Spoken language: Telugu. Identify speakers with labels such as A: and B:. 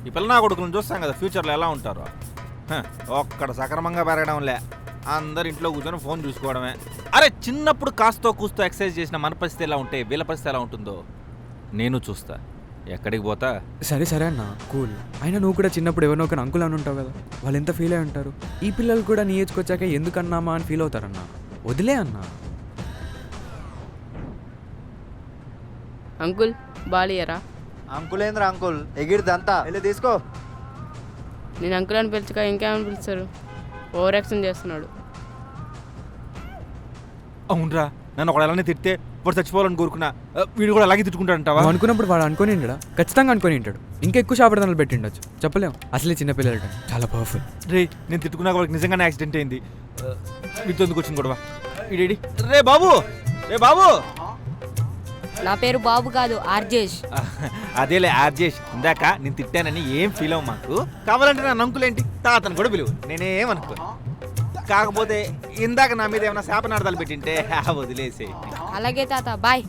A: ఈ పిల్ల నా కొడుకులను చూస్తాం కదా ఫ్యూచర్లో ఎలా ఉంటారో. ఒక్కడ సక్రమంగా పెరగడంలే, అందరు ఇంట్లో కూర్చొని ఫోన్ చూసుకోవడమే. అరే చిన్నప్పుడు కాస్తో కూస్తో ఎక్సర్సైజ్ చేసిన మన పరిస్థితి ఎలా ఉంటే వీళ్ళ పరిస్థితి ఎలా ఉంటుందో నేను చూస్తా. ఎక్కడికి పోతా?
B: సరే సరే అన్న, కూల్. అయినా నువ్వు కూడా చిన్నప్పుడు ఎవరినో ఒక అంకుల్ అని ఉంటావు కదా, వాళ్ళు ఎంత ఫీల్ అయి ఉంటారు. ఈ పిల్లలు కూడా నీ ఏజ్కి వచ్చాక ఎందుకన్నామా అని ఫీల్ అవుతారన్నా. వదిలే అన్నా.
C: అంకుల్ బాలియరా?
D: అంకులేంద్ర అంకుల్ ఎగిరిదంతా వెళ్ళి తీసుకో.
C: నేను అంకుల్ అని పిలిచక ఇంకేమని పిలుస్తారు? ఓవర్ యాక్షన్ చేస్తున్నాడు.
A: అవునరా, నన్ను ఒకడు అలానే తిడితే వాడు చచ్చిపోవాలని కోరుకున్నా, వీడు కూడా అలాగే తిట్టుకుంటాడంటావా?
B: నువ్వు అనుకున్నప్పుడు వాడు అనుకొని ఉంటాడా? ఖచ్చితంగా అనుకొని ఉంటాడు. ఇంకా ఎక్కువ శాపడతలు పెట్టిండొచ్చు, చెప్పలేం. అసలే చిన్నపిల్లలు చాలా పవర్ఫుల్.
A: రే నేను తిట్టుకున్నాక వాళ్ళకి నిజంగానే యాక్సిడెంట్ అయింది. వీటితో ఎందుకు వచ్చింది గొడవ? ఇడేడి రే బాబు, రే బాబు.
E: నా పేరు బాబు కాదు, ఆర్జేష్.
A: అదేలే ఆర్జేష్. ఇందాక నేను తిట్టానని ఏం ఫీల్ అవ్వ మాకు. కావాలంటే నా నంకులేంటి తాతను కూడా పిలువు, నేనేమనుకో. కాకపోతే ఇందాక నా మీద ఏమైనా శాపనార్థాలు పెట్టింటే వదిలేసే.
E: అలాగే తాత, బాయ్.